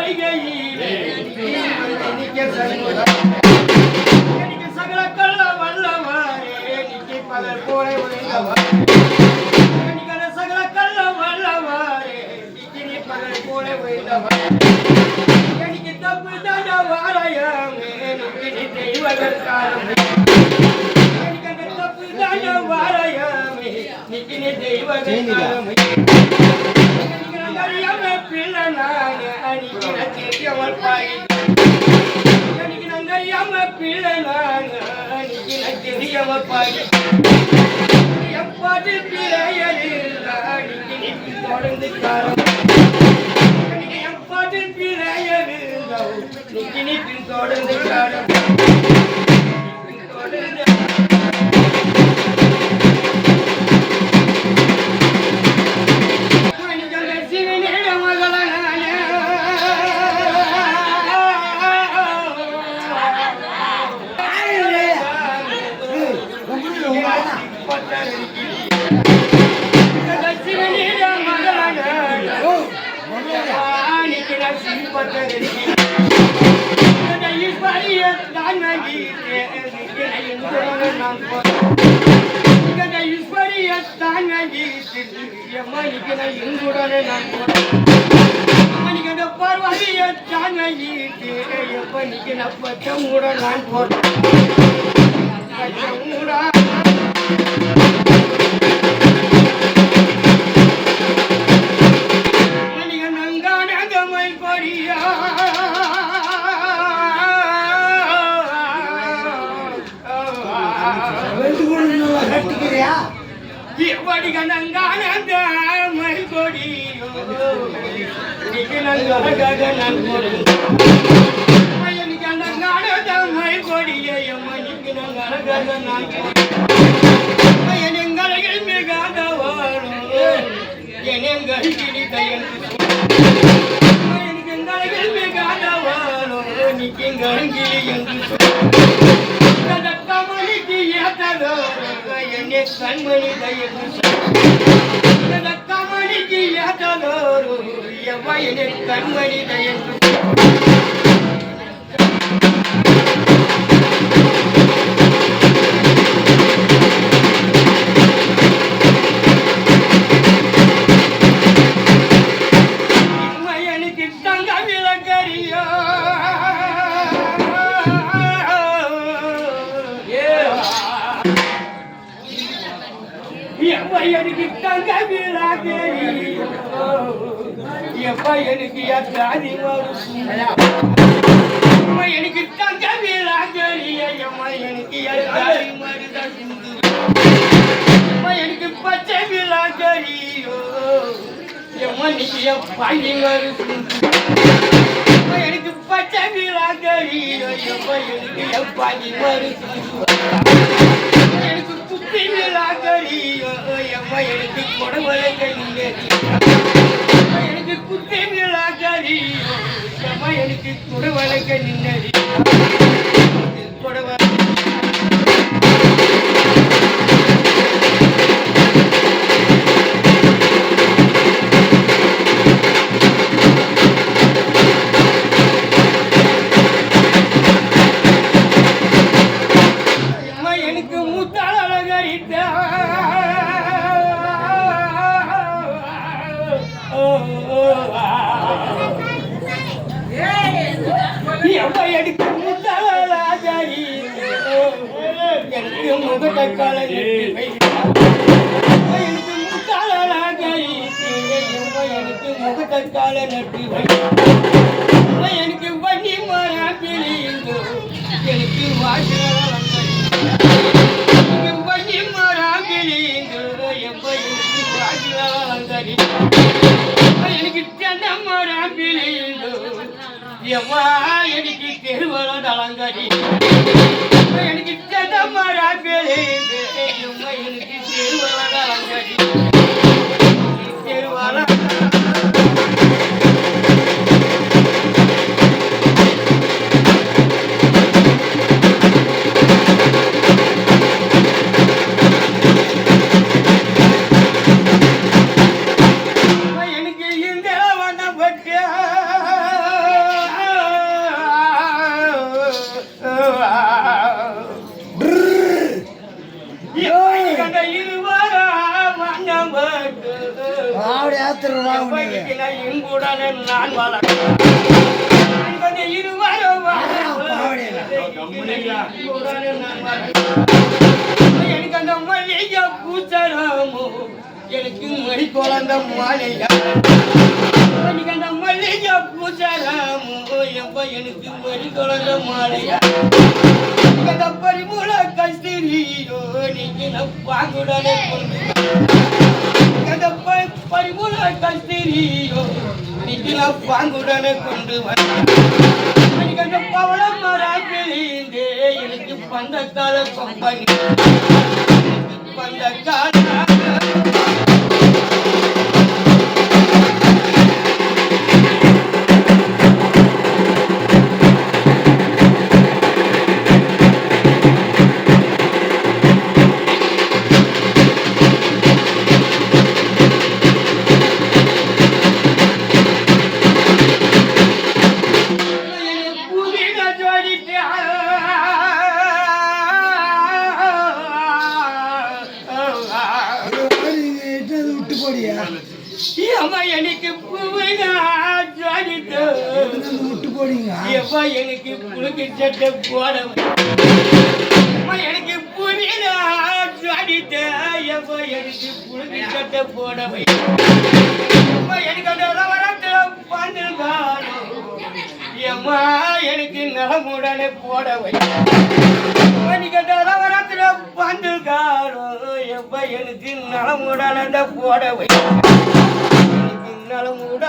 வைகையிலே எனக்கு சகல கள்ள வல்லவாரே நிக்கி பகல் போல சகல கள்ள வல்லவாரே நிக்கி பகல் போல எனக்கு தப்பு தட வாரையாமே நிக்கி தெய்வங்கள் காலம் எனக்கு தப்பு தட வாரையாமே நிக்கி தெய்வங்கள் காலம் எப்பாட்டு தொடர்ந்து எப்பாட்டு தொடர்ந்து கண்மணி கமணிக்கு ஏற்றதோரு எவ்வாயினே கண்மணி தயன் எனக்கு தங்க விளக்கறியோ எனக்கு தங்க விளக்கறியோ எப்ப எனக்கு யாத்திராதி எனக்கு தங்க விளக்கறியம்மா எனக்கு யாத்திராதி மருதான் எனக்கு பச்சை விளக்கறியோ எம்மனிக்கு பாண்டி மரு எனக்கு பச்சை விளக்கறியோ எனக்கு பாண்டி மரு எனக்கு குத்தி விளக்கறியோ எம்மா எனக்கு கொடவலை எனக்கு குத்தி விளக்கறியோ எம்மா எனக்கு கொடவலை நின்னறி கொடவ முகத்தக்கால நட்டு எனக்கு வண்டி மராப்பிலிங்கோ எனக்கு வண்டி மராப்பிலிங்கோ எனக்கு வாசலங்கரி எனக்கு தென்னை மராப்பிலிங்கோ எம்மா எனக்கு தெருவலம் அலங்கரி எனக்கு தென்னை மராப்பிலிங்கோ எனக்கு தெருவலம் அலங்கரி தெருவலம் எனக்கு இந்த வண்ணப்பட்டு இங்குடனே நான் வாழ எனக்கு அந்த மல்லிகை பூச்சரமோ எனக்கு மணி குழந்த மாலையா எனக்கு அந்த மல்லிகை பூச்சரமோ எப்ப எனக்கு மணி குழந்த மாலையா அந்த பரிமூல கஸ்தூரியோ நீங்க பாங்குடனே அந்த பரிமூல கஸ்தூரியோ நீங்க பாங்குடனே கொண்டு எனக்கு அந்த பவள மரபிலிந்தே எனக்கு பந்தக்கால கொம்பனி பந்தக்கால எனக்கு எனக்கு புழுக்கு சட்டை போடவை எனக்கு புரியல எனக்கு புழுக்கு சட்டை போடவை எனக்கு அந்த ரவரத்துல பண்ணிருந்தாலும் ஏம்மா எனக்கு நலமுடனே போடவை எனக்கு அந்த ரவரத்துல பண்ணிருந்தாலும் எப்ப எனக்கு நலமுடனே போடவை எனக்கு நலமுட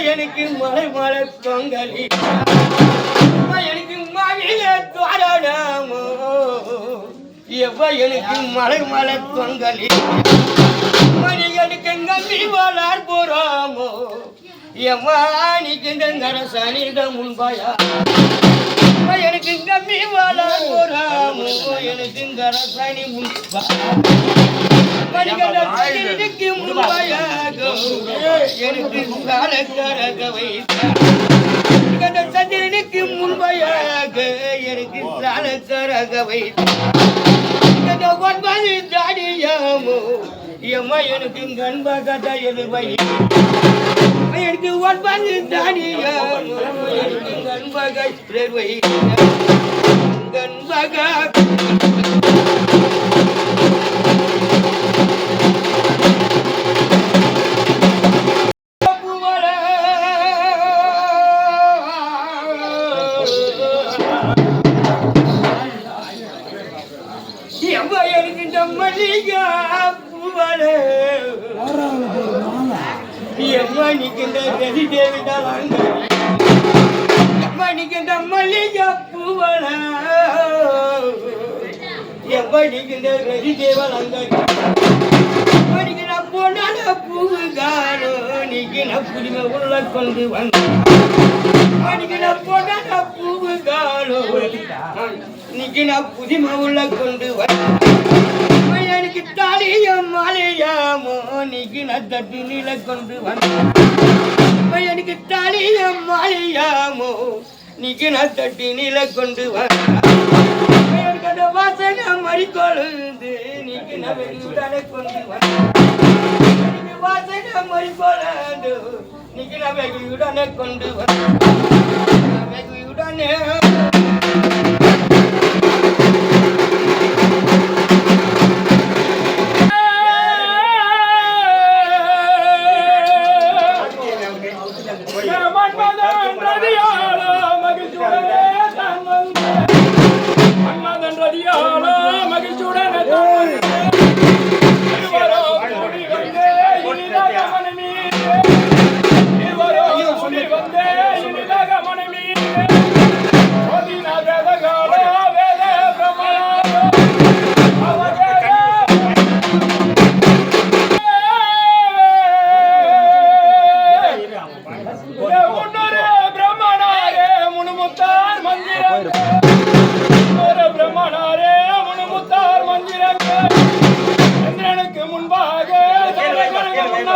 எனக்கு மலை மலை பொங்கலி எனக்கு மகிழ தோரணமோ எனக்கு மலை மலை பொங்கலி எனக்கு நம்பி வளார் போறாமோ எம்மானிக்கு சனித முன்பாயா எனக்கு நம்பி வளார் போறாமோ எனக்கு சனி முன்பா எனக்கு முன்பாயாக எனக்கு காலக்கரக வைத்த சந்திரனுக்கு முன்பாயாக எனக்கு காலக்கரக வைத்த ஒன்பது தாடியாமோ எம்மா எனக்கு கண்பகத எழுவை எனக்கு ஒன்பது தாடியாமோ எனக்கு கண்பகை கண்பக மணிக்கின்ற ரதி தேவிதான் மணிக்கின்ற மல்லிகை பூவல எப்படிக்கின்ற ரதி தேவலங்கரி மணிக்கிற பொண்ணான பூவுகாரோ நீக்கின புரிமை உள்ள கொண்டு வந்த மணிக்கிற பொண்ணான பூவுகாரோ நீக்கின புரிமை உள்ள கொண்டு வந்த எனக்கு தாலியம் மாலையாமோ நீக்கு நட்டு நில கொண்டு வந்த எனக்கு தாலியம் மாலையாமோ நீக்கு நட்டு நில கொண்டு வந்த வாசன மறிக்கொழுந்து நீக்கு நவெளியுடனே கொண்டு வந்த வாசன மறிக்கொழுந்து நீக்கு நவெளியுடனே கொண்டு வந்த வெகுயுடனே முன்ன